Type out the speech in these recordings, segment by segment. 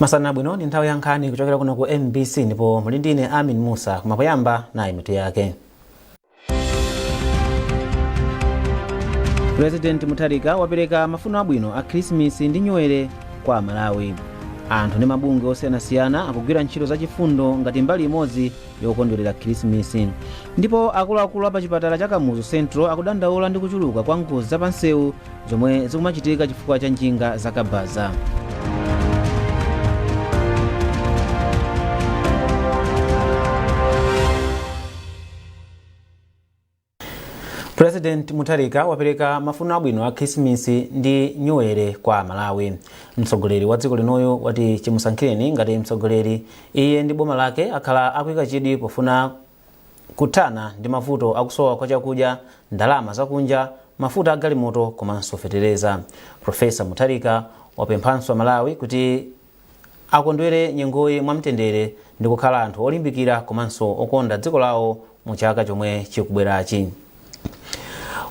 Masana bwino ni nthawi ya nkhani kuchokera kuno ku MBC ndipo muli ndine Amin Musa kumapoyamba nayi mitu yake. President Mutharika wapereka mafuno abwino a Krismasi ndi Nyowere kwa Malawi. Anthu ndi mabungwe osiyanasiyana akugwira ntchito zachifundo ngati mbali imodzi yokondwerera Krismasi. Ndipo akuluakulu apa chipatala cha Kamuzu Central akudandaula ndi kuchuluka kwa ngozi zapansewu zomwe zikumachitika chifukwa cha njinga zakabaza. President Mutharika wapereka mafuno abwino a Krismasi ndi Nyowere kwa Malawi. Mtsogoleri wa dziko linoyo wati chimusankhireni ngati mtsogoleri iye ndi boma lake akhala akuyika chidwi pofuna kuthana ndi mavuto akusowa kwa chakudya, ndalama zakunja, mafuta a galimoto komanso fetereza. Profesa Mutharika wapemphanso Malawi kuti akondwere nyengoyi mwamtendere ndi kukhala anthu olimbikira komanso okonda dziko lawo mu chaka chomwe chikubwerachi.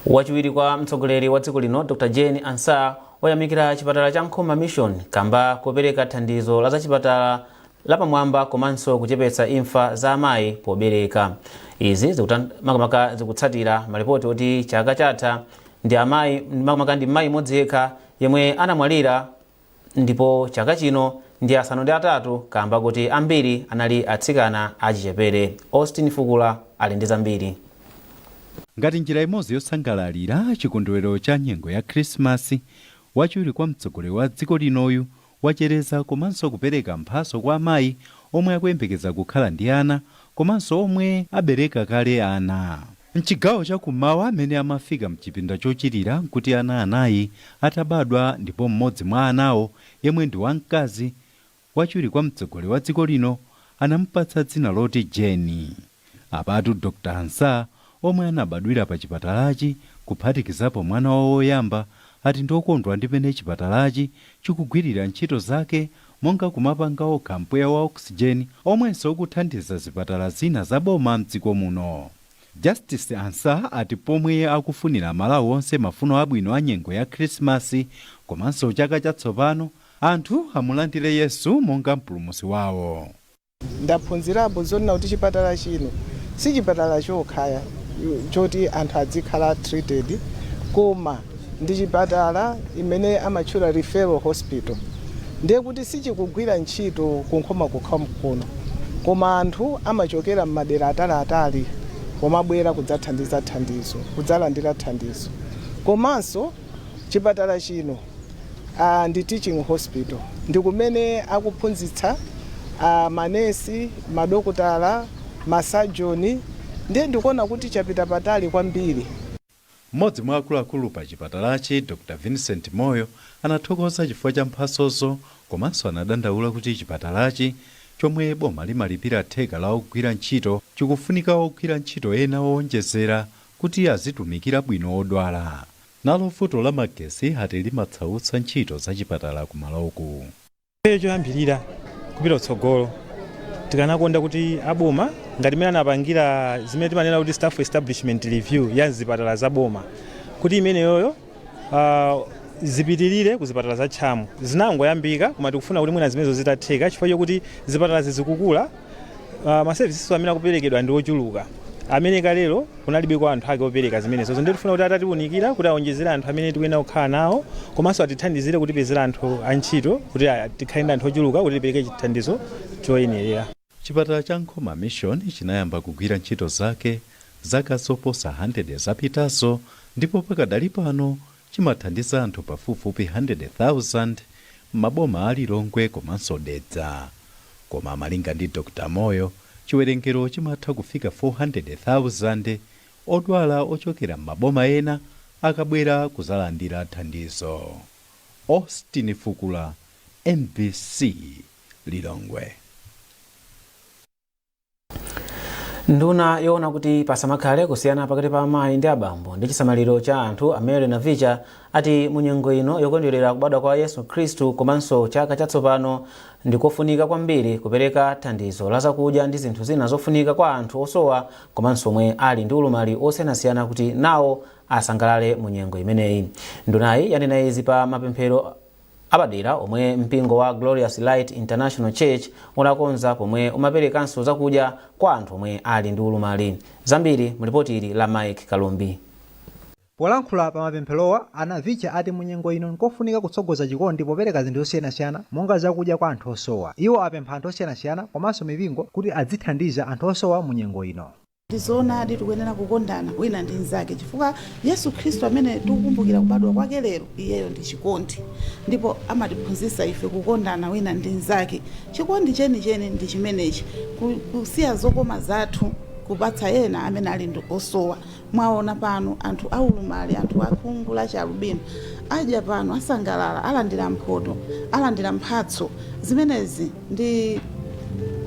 Wachiwiri kwa mtsogoleri wa dziko lino Dr. Jane Ansah wayamikira chipatala cha Nkhoma Mission kamba kupereka thandizo la chipatala lapamwamba komanso kuchepetsa imfa za amayi pobereka. Izi zikutsatira malipoti oti chaka chatha ndi amayi ndi mayi mmodzi yekha yemwe anamwalira, ndipo chaka chino ndi asanu ndi atatu kamba kuti ambiri anali atsikana achichepere. Austin Fukula ali ndi zambiri. Ngati njira imodzi yosangalalira chikondwerero cha nyengo ya Krismasi, wachiwiri kwa mtsogoleri wa dziko linoyu wachereza komanso kupereka mphaso kwa amayi omwe akuyembekeza kukhala ndi ana komanso omwe abereka kale ana. Mchigawo chakummawa amene amafika mchipinda chochirira kuti ana anayi atabadwa ndipo mmodzi mwa anawo yemwe ndi wamkazi, wachiwiri kwa mtsogoleri wa dziko lino anamupatsa dzina loti Jeni. Apatu Dr. Ansah omwe anabadwira pa chipatalachi kuphatikizapo mwana wawo woyamba ati ndokondwa ndimene chipatalachi chikugwirira ntchito zake monga kumapanga okha mpweya wa oxygen omwenso ukuthandiza zipatala zina zaboma mdziko muno. Justice Ansah ati pomwe akufunira Malawi onse mafuno abwino a nyengo ya Krismasi komanso chaka chatsopano, anthu amulandire Yesu monga mpulumutsi wawo. Ndaphunzirapo zonena kuti chipatala chino si chipatala chokhaya choti anthu adzikhala treated, koma ndi chipatala imene amatchula referral hospital. Ndiye kuti sichikugwira ntchito kunkhoma kukha mkono, koma anthu amachokera m'madera ataliatali komabwera kudzathandiza thandizo, kudzalandira thandizo. Komanso chipatala chino ndi teaching hospital, ndi kumene akuphunzitsa manesi, madokotala, masajoni. Ndiye ndikuona kuti chapita patali kwambiri. Mmodzi mwa akuluakulu pa chipatalachi Dr. Vincent Moyo anathokoza chifukwa cha mphasozo komanso anadandaula kuti chipatalachi chomwe boma limalipira theka la ogwira ntchito chikufunika ogwira ntchito ena owonjezera kuti azitumikira bwino odwala. Nalo vuto la magesi ati limatsautsa ntchito za chipatala kumaloku. Choyambirira kupita kutsogolo tikanakonda kuti aboma ngati mene anapangira zimene timanena kuti staff establishment review ya zipatala za boma, kuti imeneyoyo zipitirire ku zipatala za tchamu. Zinangoyambika koma tikufuna kuti mwina zimenezo zitatheka chifukwa chokuti zipatala zizikukula, maservices amene akuperekedwa ndi ochuluka amene kalero kunalibe kwa anthu ake opereka zimenezo. Ndiye tifuna kuti atatiunikira kuti aonjezere anthu amene tikuyenda kukhala nawo komanso atithandizire kuti tipezera anthu antchito kuti tikhale ndi anthu ochuluka kuti tipereke chithandizo choyenerera. Chipatala cha Nkhoma Mission chinayamba kugwira ntchito zake zaka zoposa 100 zapitazo, ndipo pakadali pano chimathandiza anthu pafupifupi 100,000 maboma ali Lilongwe komanso Dedza. Koma malinga ndi Dr. Moyo, chiwerengero chimatha kufika 400,000 odwala ochokera maboma ena akabwera kuzalandira thandizo. Austin Fukula, MBC, Lilongwe. Nduna yoona kuti pasamakhale kusiyana pakati pa amayi ndi abambo ndi chisamaliro cha anthu Mary Navicha ati munyengo ino yokondwerera kubadwa kwa Yesu Khristu komanso chaka chatsopano ndikofunika kwambiri kupereka thandizo la zakudya ndi zinthu zina zofunika kwa anthu osowa komanso omwe ali ndi ulumali osiyanasiyana kuti nawo asangalale munyengo imeneyi. Ndunayi yanena izi pa mapemphero apadera omwe mpingo wa Glorious Light International Church unakonza pomwe umaperekanso zakudya kwa anthu omwe ali ndi ulumali. Zambiri mulipoti ili la Mike Kalumbi. Polankhula pa mapempherowa anavicha ati munyengo ino nkofunika kutsogoza chikondi popereka zinthu zosiyanasiyana monga zakudya kwa anthu osowa. Iwo apempha anthu osiyanasiyana komanso mipingo kuti adzithandiza anthu osowa munyengo ino. Tizoona tikuyenera kukondana wina ndi nzake chifukwa Yesu Khristu amene tikukumbukira kubadwa kwake lero iyeyo ndi chikondi, ndipo amatiphunzitsa ife kukondana wina ndi nzake. Chikondi chenicheni ndi chimenechi, kusiya zokoma zathu kupatsa ena amene ali ndi osowa. Mwaona pano anthu aulumali, anthu akhungu la chalubino aja pano asangalala, alandira mphoto, alandira mphatso. Zimenezi ndi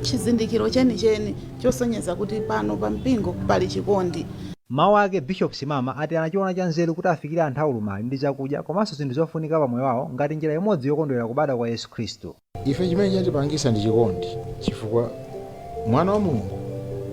chizindikiro chenicheni chosonyeza kuti pano pa mpingo pali chikondi. Mawu ake Bishop Simama ati anachiona cha nzeru kuti afikire anthu aulumali ndi chakudya komanso zinthu zofunika pa moyo wawo ngati njira imodzi yokondwera kubadwa kwa Yesu Khristu. Ife chimene chatipangisa ndi chikondi, chifukwa mwana wa Mulungu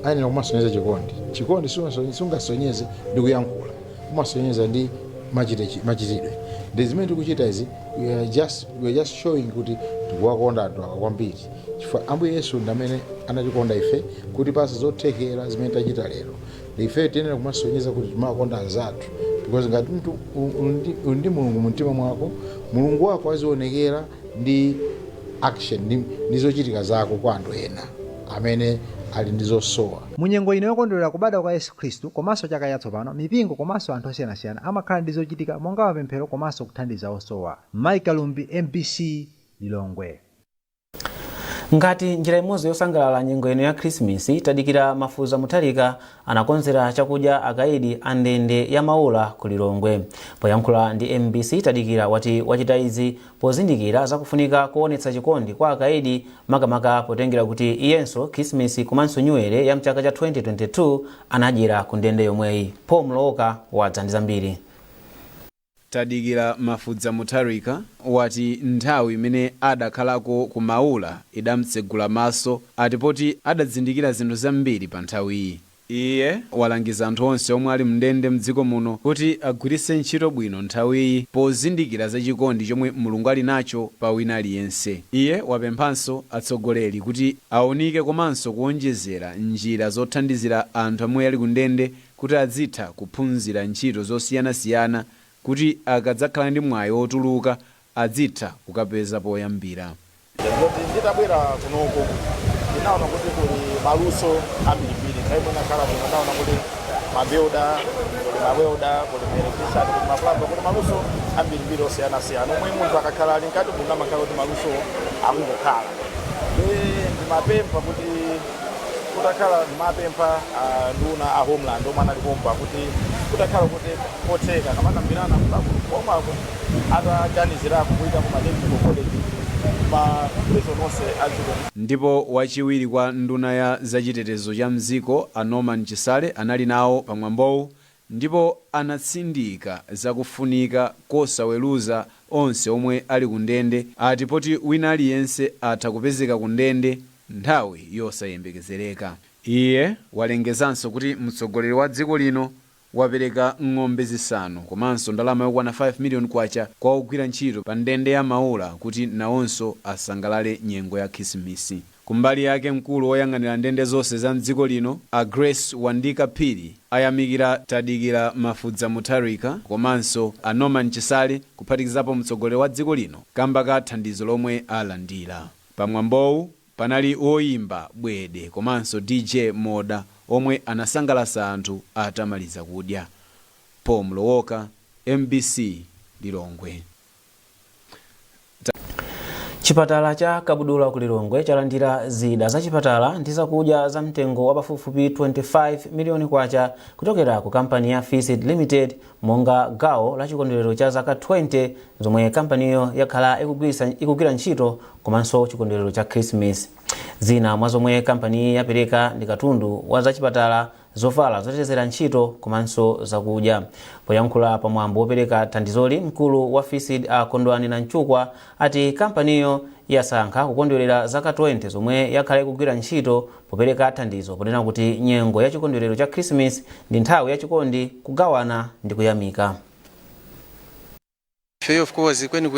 ayenera kumasonyeza chikondi. Chikondi sungasonyeze ndi kuyankhula, kumasonyeza ndi machitidwe. Ndi zimene tikuchita izi, we are just showing kuti tikuwakonda anthu kwambiri. Chifukwa Ambuye Yesu ndi amene anatikonda ife kuti pasa zothekera zimene tachita lero. Ife tiyenera kumasonyeza kuti timakonda anzathu, because ngati mtu ndi Mulungu mumtima mwako, Mulungu wako azionekera ndi action ndi zochitika zako kwa anthu ena amene ali ndi zosowa. Munyengo ino yokondwera kubadwa kwa Yesu Khristu komanso chaka chatsopano, mipingo komanso anthu osiyanasiyana amakhala ndi zochitika monga mapemphero komanso kuthandiza osowa. Mike Kalumbi, MBC, Lilongwe. Ngati njira imodzi yosangalala nyengo ino ya Krismasi, Tadikira Mafuza Mutharika anakonzera chakudya akaidi a ndende ya Maula ku Lilongwe. Poyankhula ndi MBC, Tadikira wati wachita izi pozindikira zakufunika kuonetsa chikondi kwa akaidi makamaka potengera kuti iyenso Krismasi komanso New Year ya mchaka cha 2022 anadyera ku ndende yomweyi. Paul Mlowoka wadza ndi zambiri. Tadikira Mafuza Mutharika wati nthawi imene adakhalako ku Maula idamtsegula maso atipoti adazindikira zinthu zambiri pa nthawiyi. Iye walangiza anthu onse omwe ali mndende mdziko muno kuti agwiritse ntchito bwino nthawiyi pozindikira za chikondi chomwe Mulungu ali nacho pa wina aliyense. Iye wapemphanso atsogoleri kuti aunike komanso kuonjezera njira zothandizira anthu omwe ali ku ndende kuti azitha kuphunzira ntchito zosiyanasiyana kuti akadzakhala ndi mwayi wotuluka azitha kukapeza poyambira. Nditabwera kunoko ndinaona kuti kuli maluso ambirimbiri, kaipo nakhala ndinaona kuti mabeuda, kuli maweuda, kuli electrician, kuli maplumber, kuli maluso ambirimbiri osiyana-siyana. Omwe munthu akakhala ali nkati munthu amakhala kuti maluso akungokhala. Ndimapempha kuti kutakhala ndimapempha nduna a Homeland omwe analipompa kuti kutakhala kuti kotheka kamakambirana koma ataganizirako kuita ku Medical College ma prison onse aziko. Ndipo wachiwiri kwa nduna ya zachitetezo cha mziko a Norman Chisale anali nawo pamwambowu ndipo anatsindika zakufunika kosaweruza onse omwe ali ku ndende atipoti wina aliyense atha kupezeka ku ndende nthawi yosayembekezereka. Iye walengezanso kuti mtsogoleri wa dziko lino wapereka ng'ombe zisanu komanso ndalama yokwana 5 million kwacha kwa ogwira ntchito pa ndende ya Maula kuti nawonso asangalale nyengo ya Krismasi. Kumbali yake mkulu woyang'anira ndende zonse za mdziko lino a Grace Wandika Phiri ayamikira Tadikira Mafuza Mutharika komanso a Norman Chisale kuphatikizapo mtsogoleri wa dziko lino kamba ka thandizo lomwe alandira. Pamwambowu panali woyimba bwede komanso DJ Moda omwe anasangalatsa anthu atamaliza kudya. Paul Mlowoka, MBC, Lilongwe. Chipatala cha Kabudula ku Lilongwe chalandira zida za chipatala ndi zakudya za mtengo wa pafupifupi 25 miliyoni kwacha kuchokera ku kampani ya Feed Limited monga gawo la chikondwerero cha zaka 20 zomwe kampaniyo yakhala ikugwira ntchito komanso chikondwerero cha Christmas. Zina mwa zomwe kampani yapereka ndi katundu wa za chipatala, zovala zotetezera ntchito komanso zakudya. Poyankhula pamwambo wopereka thandizoli, mkulu wa Feed Kondwani Nanchukwa ati kampaniyo yasankha kukondwerera zaka 20 zomwe yakhala ikugwira ntchito popereka thandizo ponena kuti nyengo ya chikondwerero cha Christmas ndi nthawi ya chikondi, kugawana ndi kuyamika. Of course kweni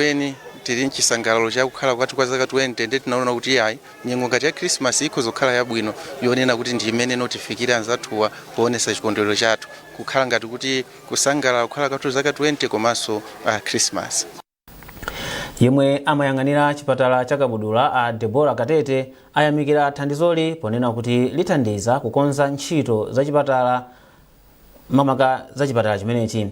tili mchisangalalo chakukhala kwathu kwa zaka 20 ndi tinaona kuti yayi nyengo ngati ya Christmas ikhozokhala yabwino yonena kuti ndi imene notifikira anzathuwa kuonesa chikondwerero chathu kukhala ngati kuti kusangalala kukhala kwathu zaka 20 komanso Christmas. Yemwe amayang'anira chipatala cha Kabudula a Deborah Katete ayamikira thandizoli ponena kuti lithandiza kukonza ntchito za chipatala mamaka za chipatala chimenechi.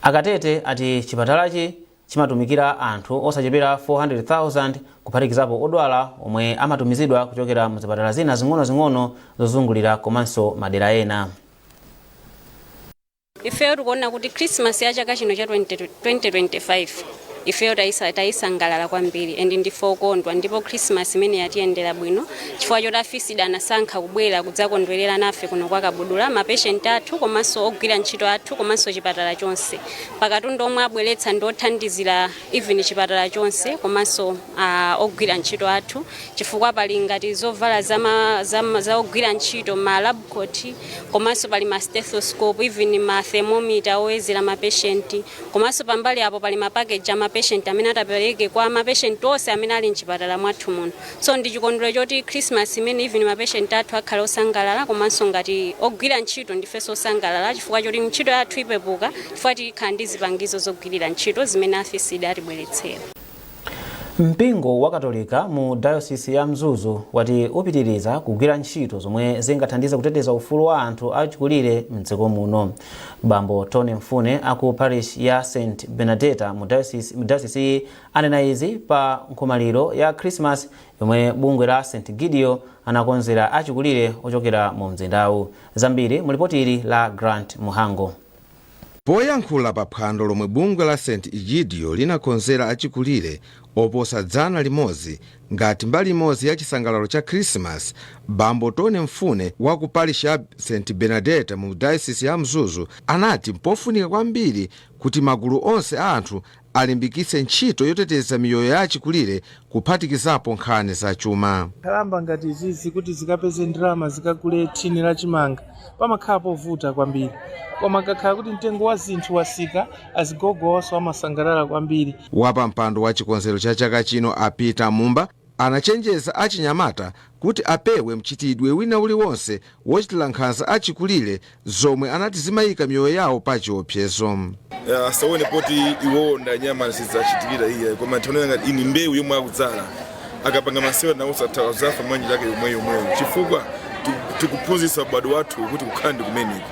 Akatete ati chipatalachi chimatumikira anthu osachepera 400,000 kuphatikizapo odwala omwe amatumizidwa kuchokera mu zipatala zina zing'ono zozungulira komanso madera ena. Ifeyo tikuona kuti Christmas ya chaka chino cha 2025 ifeyo taisangalala kwambiri and ndife okondwa ndipo Christmas imene yatiyendera bwino chifukwa choti afisida anasankha kubwera kudzakondwerera nafe kuno kwa Kabudula mapatient athu komanso ogwira ntchito athu komanso chipatala chonse pakatundu omwe abweretsa ndi othandizira even chipatala chonse komanso ogwira ntchito athu chifukwa pali ngati zovala za ogwira ntchito ma lab coat komanso pali ma stethoscope even ma thermometer oyezera mapatient komanso pambali apo pali ma package patient amene atapereke kwa mapatient onse amene ali mchipatala mwathu muno. So ndi chikondwerero choti Christmas imene even mapatient athu akhala osangalala komanso ngati ogwira ntchito ndifenso osangalala chifukwa choti ntchito yathu ipepuka chifukwa tikhala ndi zipangizo zogwirira ntchito zimene afisidi atibweretsera. Mpingo wa Katolika mu Diocese ya Mzuzu wati upitiriza kugwira ntchito zomwe zingathandize kuteteza ufulu wa anthu achikulire mdziko muno. Bambo Tony Mfune aku parish ya St Benedetta mu diocese anena izi pa nkhomaliro ya Christmas yomwe bungwe la St Gideon anakonzera achikulire ochokera mu mzindawu. Zambiri mu lipoti la Grant Muhango. Poyankhula pa phwando lomwe bungwe la St Egidio linakonzera achikulire oposa 100 ngati mbali imodzi ya chisangalalo cha Christmas, Bambo Tony Mfune wa ku parish ya St Benedetta mu diocese ya Mzuzu anati mpofunika kwambiri kuti magulu onse a anthu alimbikitse ntchito yoteteza miyoyo ya achikulire kuphatikizapo nkhani za chuma. Kalamba ngati izizi kuti zikapeze ndalama zikagule thini la chimanga pamakhala povuta kwambiri. Koma kakhala kuti mtengo wa zinthu wasika azigogonso amasangalala kwambiri. Wapa mpando wa chikonzero cha chaka chino a Peter Mumba anachenjeza achinyamata kuti apewe mchitidwe wina uliwonse wochitira nkhanza achikulire zomwe anati zimayika miyoyo yawo pa chiopsezo. Saone poti iwonda nyama sizachitikira iye koma nthawi ngati ini mbewu yomwe akudzala akapanga masewa nawo sathawa zafa mwanji lake yomweyo chifukwa tikuphunzitsa bado wathu kuti kukhandi kumeneko.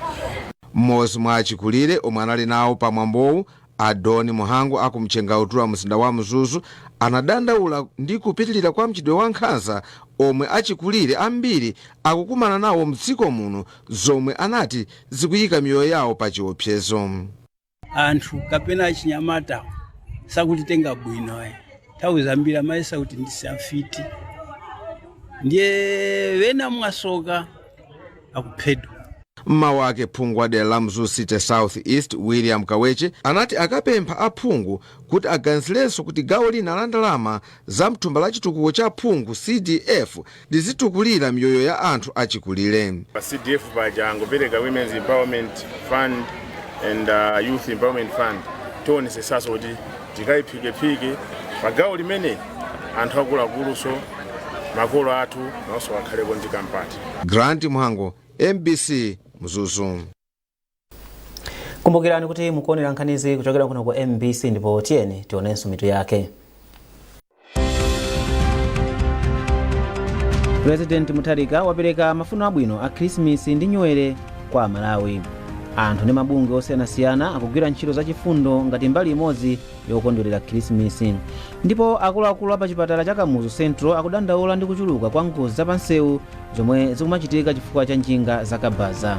Mmodzi mwa achikulire omwe anali nawo pa mwambowu Adoni Muhango akumchenga utura mzinda wa Mzuzu anadandaula ndi kupitilira kwa mchitidwe wa nkhanza omwe achikulire ambiri akukumana nawo mdziko muno zomwe anati zikuyika miyoyo yawo pa chiopsezo. Anthu kapena achinyamata sakutitenga bwino nthawi zambiri amayesa kuti ndisafiti ndiye wena mwasoka akuphedwa. Mmawu ake phungu wa dera la Mzuzu City South East William Kaweche anati akapempha aphungu kuti aganizirenso kuti gawo lina la ndalama za mthumba la chitukuko cha phungu CDF lizitukulira miyoyo ya anthu achikulire. CDF paja angopereka Women's Empowerment Fund and Youth Empowerment Fund tionesesaso kuti tikayiphike pa gawo limene anthu akuluakuluso makolo athu nawonso akhaleko ndi kampati. Grant Muhango, MBC Mzuzu. Kumbukirani kuti mukuonera nkhanizi kuchokera kuno kwa MBC ndipo tiyeni tionenso mitu yake. President Mutharika wapereka mafuno abwino a Christmas ndi Nyuwere kwa Malawi. Anthu ndi mabungwe osiyanasiyana akugwira ntchito zachifundo ngati mbali imodzi yokondwerera Christmas. Ndipo akuluakulu apa chipatala cha Kamuzu Central akudandaula ndi kuchuluka kwa ngozi zapansewu zomwe zikumachitika chifukwa cha njinga zakabaza.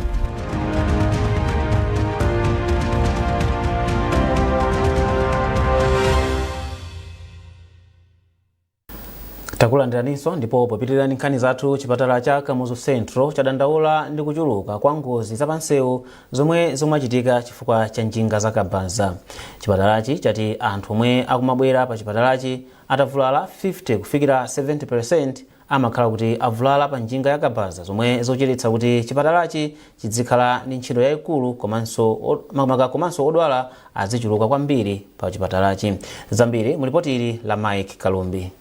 Takulandiraninso ndipo popitirani nkhani zathu chipatala cha Kamuzu Central chadandaula ndi kuchuluka kwa ngozi zapansewu zomwe zimachitika chifukwa cha njinga zakabaza. Chipatalachi chati anthu omwe akumabwera pa chipatalachi atavulala 50 kufikira 70% amakhala kuti avulala pa njinga ya kabaza zomwe zochititsa kuti chipatalachi chizikhala ndi ntchito yayikulu komanso odwala azichuluka kwambiri pa chipatalachi. Zambiri mulipoti ili la Mike Kalumbi.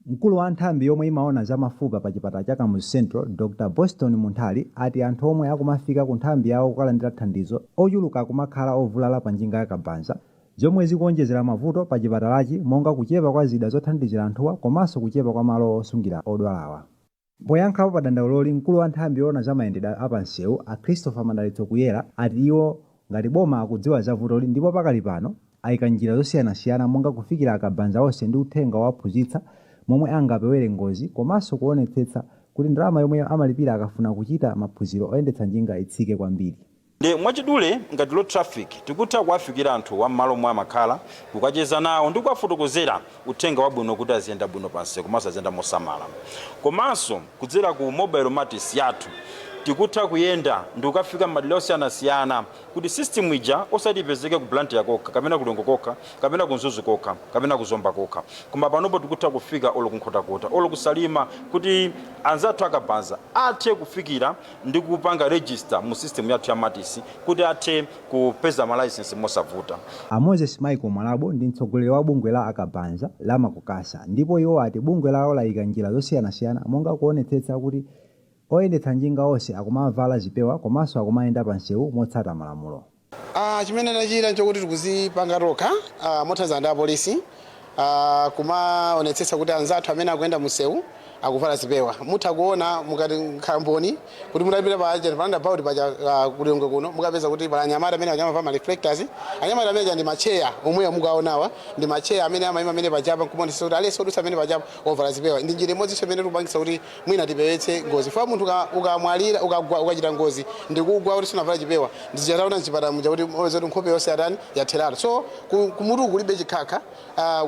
Mkulu wa nthambi yomwe imaona za mafupa pa chipatala cha Kamuzu Central Dr. Boston Munthali ati anthu omwe akumafika ku nthambi yawo kukalandira thandizo ochuluka kumakhala ovulala pa njinga ya kabaza zomwe zikuonjezera mavuto pa chipatalachi monga kuchepa kwa zida zothandizira anthuwa komanso kuchepa kwa malo osungira odwalawa. Poyankhapo pa dandauloli mkulu wa nthambi yoona za mayendedwe apansewu a Christopher Madalitso Kuyera ati iwo ngati boma akudziwa za vutoli ndipo pakali pano ayika njira zosiyanasiyana monga kufikira akabanza onse ndi uthenga wowaphunzitsa momwe angapewere ngozi komanso kuonetsetsa kuti ndalama yomwe amalipira akafuna kuchita maphunziro oyendetsa njinga itsike kwambiri. Ndi mwachidule ngati lo traffic tikutha kuwafikira anthu wa m'malo mwa makhala kukacheza nawo ndi kuwafotokozera uthenga wabwino kuti aziyenda bwino pansi komanso aziyenda mosamala. Komanso kudzera ku mobile matis yathu tikutha kuyenda ndi kukafika m'madera osiyanasiyana kuti system ija osati ipezeke ku plant yakokha kapena kulongo kokha kapena kunzuzu kokha kapena kuzomba kokha koma panopo tikutha kufika olo kunkhotakota olo kusalima kuti anzathu akabanza athe kufikira ndi kupanga register mu system yathu ya matisi kuti athe kupeza ma license mosavuta. Moses Michael Mwalabo ndi mtsogoleri wa bungwe la akabanza la Makukasa ndipo iwo ati bungwe lawo layika njira zosiyanasiyana monga kuonetsetsa kuti oyendetsa njinga onse akumavala zipewa komanso akumayenda pansewu motsata malamulo. Chimene tachita nchokuti tikuzipanga tokha mothandizana ndi apolisi kumaonetsetsa kuti anzathu amene akuyenda musewu akuvala zipewa. Mutha kuona mukati nkhamboni kuti mutapita pa roundabout paja kulongo kuno mukapeza kuti pala anyamata amene anyamava reflectors anyamata amene ndi macheya omwe mukaonawa ndi macheya amene amayima amene pajapa kumonetsetsa kuti aliyense odusa amene pajapa ovala zipewa. Ndi njira imodzi imene tikupangitsa kuti mwina tipewetse ngozi. Fa munthu ukamwalira ukachita ngozi ndi kugwa kuti sunavala chipewa ndizichataona mchipatala muja kuti ozoti nkhope yonse atani yatheratu. So kumutu kulibe chikhakha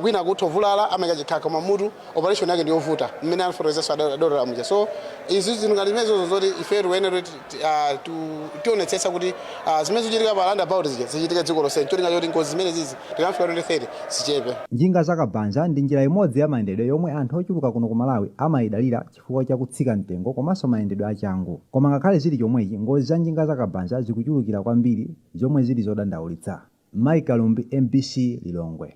wina kuti ovulala amayika chikhakha koma mutu operation yake ndi yovuta mmene adora muja. So izi zingalimeze zoti ife ruene tionetsetsa kuti zimene zichitika pa roundabout zichitike dziko lonse cholinga choti ngozi zimene zizi tikafika 2030 zichepe. Njinga za kabanza ndi njira imodzi ya mayendedwe yomwe anthu ochuluka kuno ku Malawi amayidalira chifukwa cha kutsika mtengo komanso mayendedwe achangu. Koma ngakhale zili chomwechi ngozi za njinga za kabanza zikuchulukira kwambiri zomwe zili zodandaulitsa. Mike Kalumbi, MBC Lilongwe.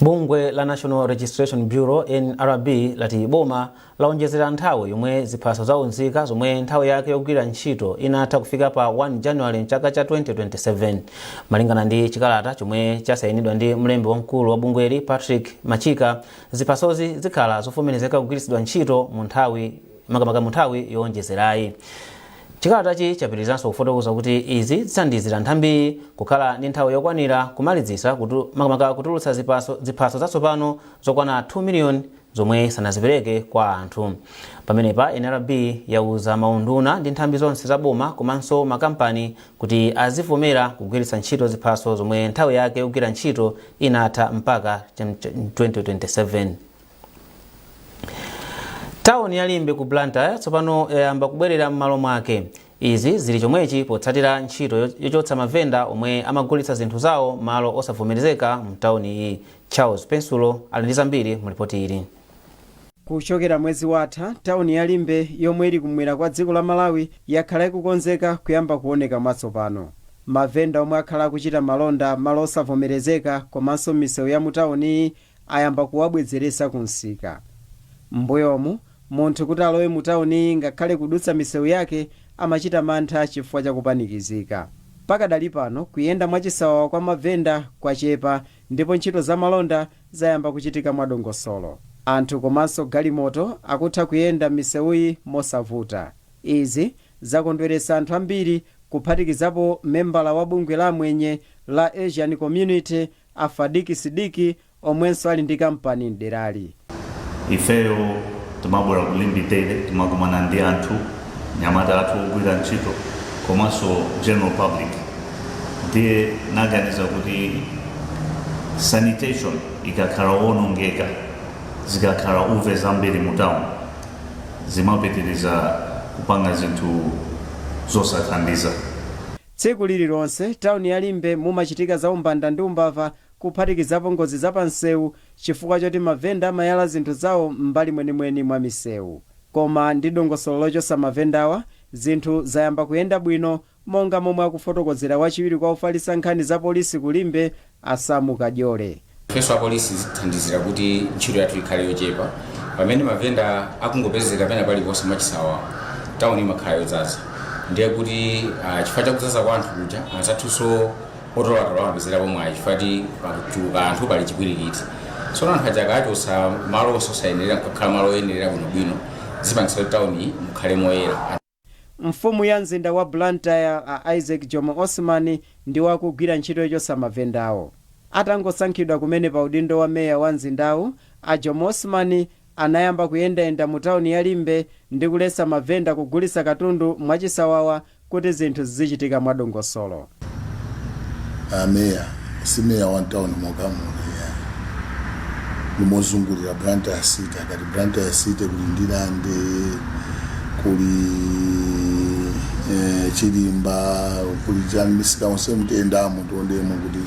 Bungwe la National Registration Bureau NRB lati boma laonjezera nthawi yomwe ziphaso zaunzika zomwe nthawi yake yogwira ntchito inatha kufika pa 1 January mchaka cha 2027. Malingana ndi chikalata chomwe chasayinidwa ndi mlembi wamkulu wa bungweli Patrick Machika, ziphasozi zikhala zovomerezeka kugwiritsidwa ntchito mu nthawi yowonjezerayi. Chikalatachi chapirizanso kufotokoza kuti izi zithandizira nthambi kukhala ndi nthawi yokwanira kumalizitsa kutulutsa ziphaso zatsopano zokwana 2 million zomwe sanazipereke kwa anthu. Pamenepa NRB yauza maunduna ndi nthambi zonse za boma komanso makampani kuti azivomera kugwiritsa ntchito ziphaso zomwe nthawi yake yogwira ntchito inatha mpaka 2027. Tauni ya Limbe ku Blantyre tsopano yayamba kubwerera m'malo mwake. Izi zili chomwechi potsatira ntchito yochotsa mavenda omwe amagulitsa zinthu zawo malo osavomerezeka mu tauni iyi. Charles Pensulo ali ndi zambiri mu ripoti ili. Kuchokera mwezi watha, tauni ya Limbe yomwe ili kumwera kwa dziko la Malawi yakhala ikukonzeka kuyamba kuoneka mwatsopano. Mavenda omwe akhala kuchita malonda malo osavomerezeka komanso misewu ya mu tauni ayamba kuwabwezeretsa kunsika. Mbuyomu munthu kuti alowe mu tauni ngakhale kudutsa misewu yake amachita mantha chifukwa cha kupanikizika. Pakadali pano kuyenda mwachisawawa kwa mavenda kwachepa ndipo ntchito za malonda zayamba kuchitika mwadongosolo. Anthu komanso galimoto akutha kuyenda misewuyi mosavuta. Izi zakondweretsa anthu ambiri kuphatikizapo membala wa bungwe la mwenye la Asian Community Afadiki Sidiki omwenso ali ndi kampani mderali. Ifeyo tumabwera kulimbitele tumakumana ndi anthu nyamata athu ogwira ntchito komanso general public ndiye naganiza kuti sanitation ikakhala wonongeka zikakhala uve zambiri mu town zimapitiriza kupanga zinthu zosathandiza. Tsiku lililonse tauni ya Limbe mumachitika za umbanda ndi umbava kuphatikizapo ngozi zapansewu chifukwa choti mavenda amayala zinthu zawo m'mbali mwenimweni mwa misewu. Koma ndi dongosolo lochotsa mavendawa zinthu zayamba kuyenda bwino, monga momwe akufotokozera wachiwiri kwa ufalitsa nkhani za polisi kulimbe Asamu Kadyole. Ifenso apolisi zithandizira kuti ntchito yathu ikhale yochepa pamene mavenda akungopezeka pena paliponse mwachisawawa tawuni imakhala yodzaza. Ndiye kuti chifukwa chakudzaza kwa anthu kuja anzathunso otolatola amapezerapo mwayi chifukwa chachuluka anthu pali chipwirikiti. Tsono anthu aja akachotsa malo onse osayenera kukhala malo oyenera bwinobwino zipangitsa kuti tawuni mukhale moyera. Mfumu ya mzinda wa Blantyre Isaac Jomo Osman ndi wakugwira ntchito yochotsa mavendawo. Atangosankhidwa kumene pa udindo wa meya wa mzindawu, Jomo Osman anayamba kuyendayenda mu tawuni ya Limbe ndi kuletsa mavenda kugulitsa katundu mwachisawawa kuti zinthu zizichitika mwadongosolo. Meya si meya wa tawuni mokamuna lumozungulira Blantyre City, akati Blantyre City kuli Ndilande, kuli Chilimba, kuli misika onse mutendamo tondemo kuti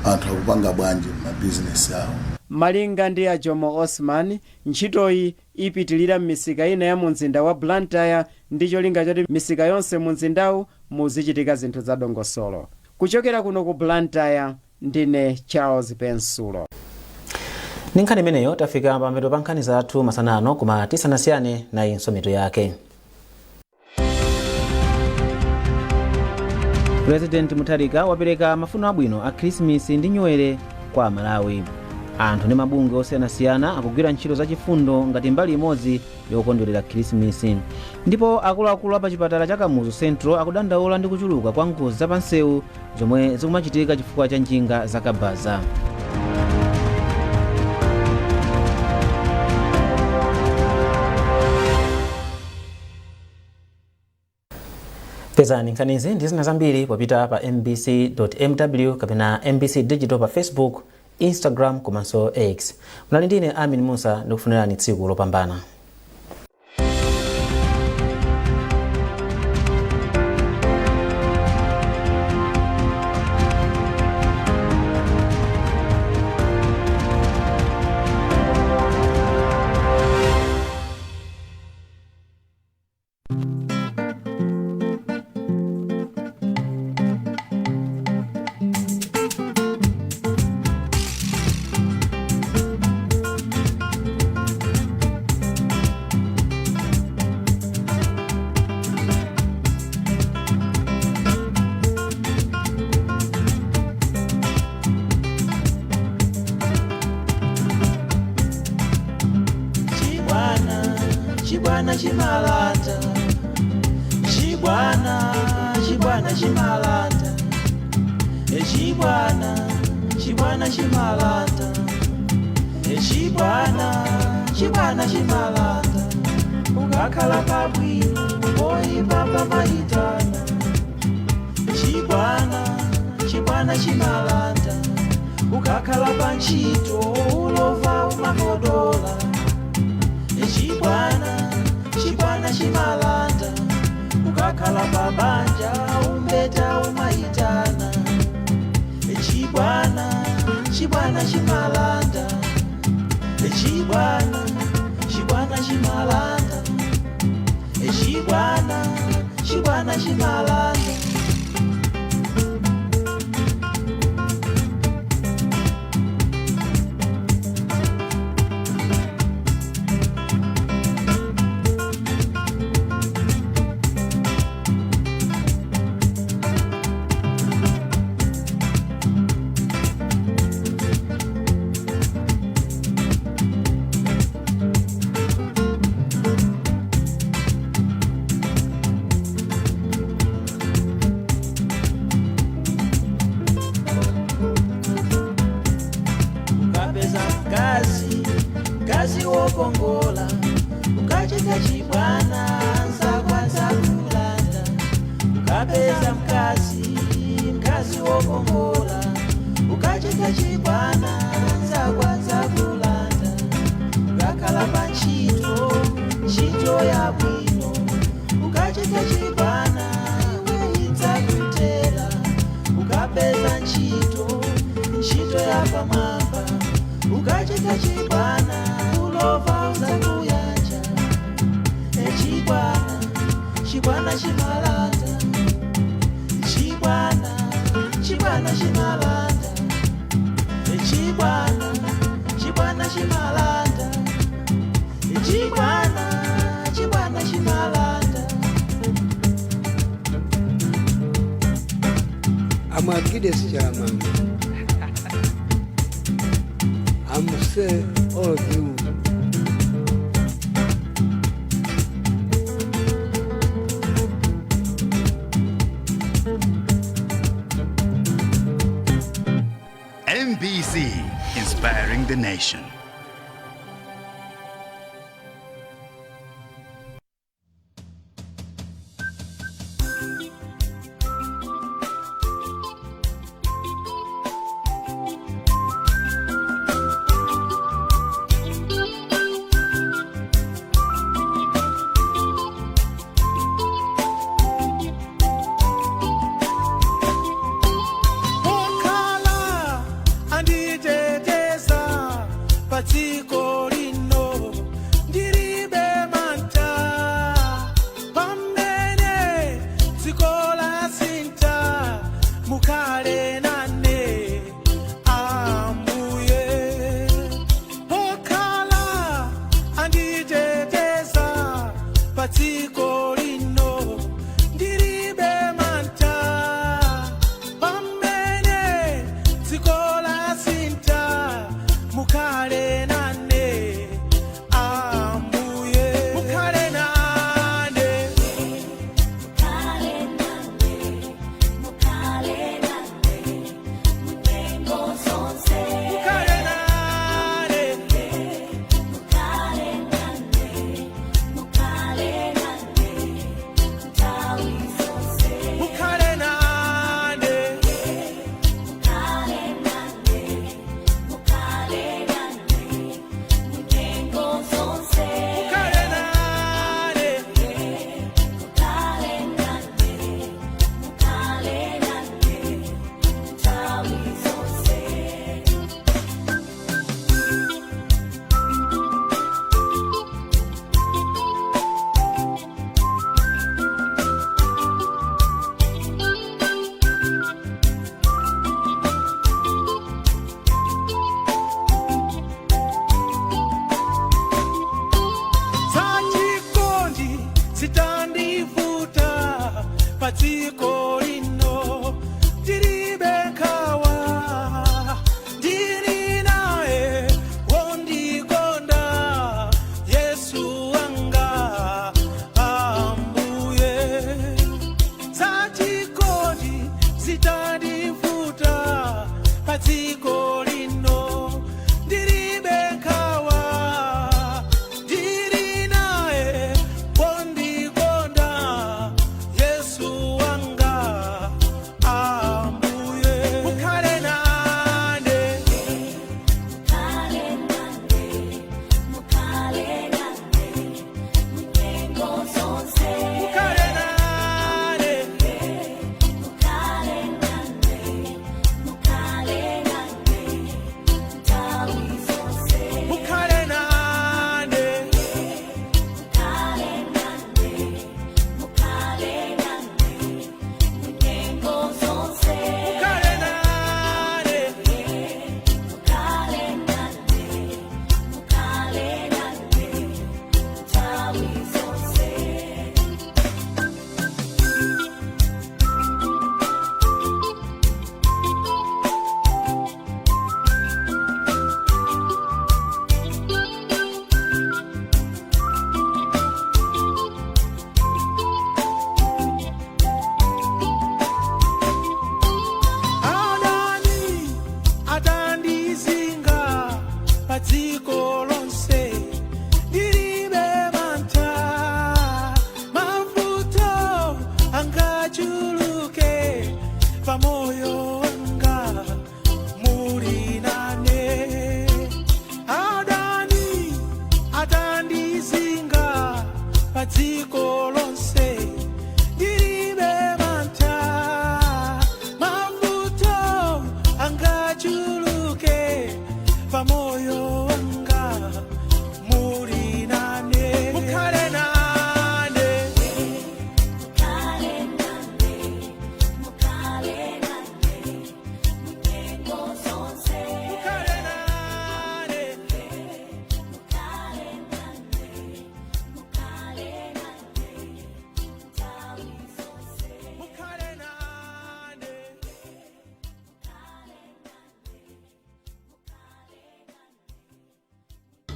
anthu akupanga bwanji mabizinesi awo. Malinga ndi Jomo Osman, ntchitoyi ipitilira m'misika ina ya mu mzinda wa Blantyre ndi cholinga choti misika yonse mu mzindawu muzichitika zinthu za dongosolo. Kuchokera kuno ku Blantyre ndine Charles Pensulo. Ndi nkhani imeneyo tafika pamapeto pa nkhani zathu masanano, koma tisanasiyane nayi nsometo yake. President Mutharika wapereka mafuno abwino a Krismasi ndi Nyuwere kwa Malawi. Anthu ndi mabungwe osiyanasiyana akugwira ntchito zachifundo ngati mbali imodzi yokondwerera Krismasi. Ndipo akuluakulu a pa chipatala cha Kamuzu Central akudandaula ndi kuchuluka kwa ngozi zapansewu zomwe zikumachitika chifukwa cha njinga zakabaza. Pezani nkhanizi ndi zina zambiri popita pa mbc.mw kapena mbc digital pa Facebook, Instagram komanso X. Munali ndine Amin Musa ndikufunirani tsiku lopambana. Chibwana chimalata, chibwana chimalata, chibwana chimalata, chibwana chimalata, ukakhala pabwino poyipa pamayitana. Chibwana chimalata, ukakhala pantchito ulova umakodola. Chibwana chimalata, ukakhala pabanja umbeta umayitana. Chibwana chimalata, chibwana chimalata, chibwana chimalata. Kazi wokongola ukacheka chibwana nzakwanza kulanda. Ukapeza mkazi wokongola ukacheka chibwana nzakwanza kulanda. Ukakhala pantchito ya bwino ukacheka chibwana iwe idzakutera. Ukapeza ntchito ntchito ya pamwamba ukachita chibwana ulova uzakuyanja echibwana chibwana chimalanda chibwana chimalanda echibwana chimalanda chibwana chimalanda. I'm a Guinness chairman. I'm say all of you. MBC, inspiring the nation.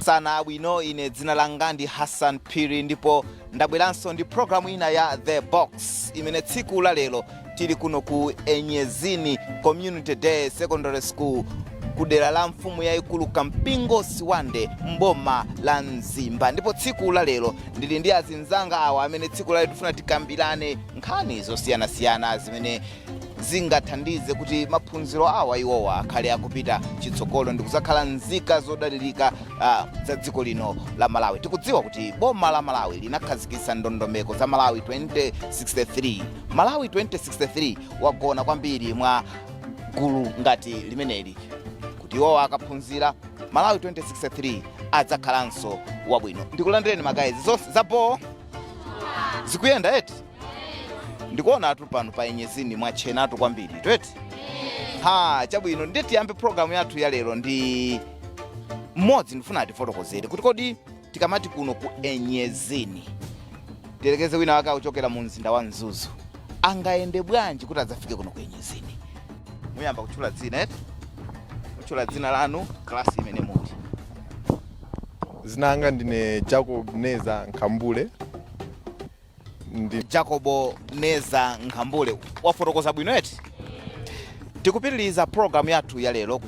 sana abwino. Ine dzina langa ndi Hassan Piri ndipo ndabweranso ndi programu ina ya The Box imene tsiku la lero tili kuno ku Enyezini Community Day Secondary School kudera la mfumu yaikulu Kampingo Siwande mboma la Mzimba. Ndipo tsiku la lero ndili ndi azinzanga awa amene tsiku la lero tifuna tikambirane nkhani zosiyana-siyana zimene zingathandize kuti maphunziro awa iwowa akhale akupita chitsogolo ndi kuzakhala nzika zodalirika za dziko lino la Malawi. Tikudziwa kuti boma la Malawi linakhazikitsa ndondomeko za Malawi 2063. Malawi 2063 wagona kwambiri mwa gulu ngati limeneli kuti iwowa akaphunzira Malawi 2063 adzakhalanso wabwino. Ndikulandireni magayizi zonse zapo zikuyenda eti ndikuona atu pano pa Enyezini mwachenatu kwambiri tweti chabwino. Nditi yambe programu yathu ya lero ndi mmodzi ndifuna atifotokozere kuti kodi tikamati kuno ku Enyezini tiyerekeze wina wake uchokera mu mzinda wa Mzuzu angayende bwanji kuti adzafike kuno ku Enyezini. Muyamba kutchula dzina eti kutchula dzina lanu, klasi imene muli. Zinanga ndine Jacob Neza Nkambule. Jacobo Neza Nkambule wafotokoza bwino eti. Tikupitiliza programu yathu ya lero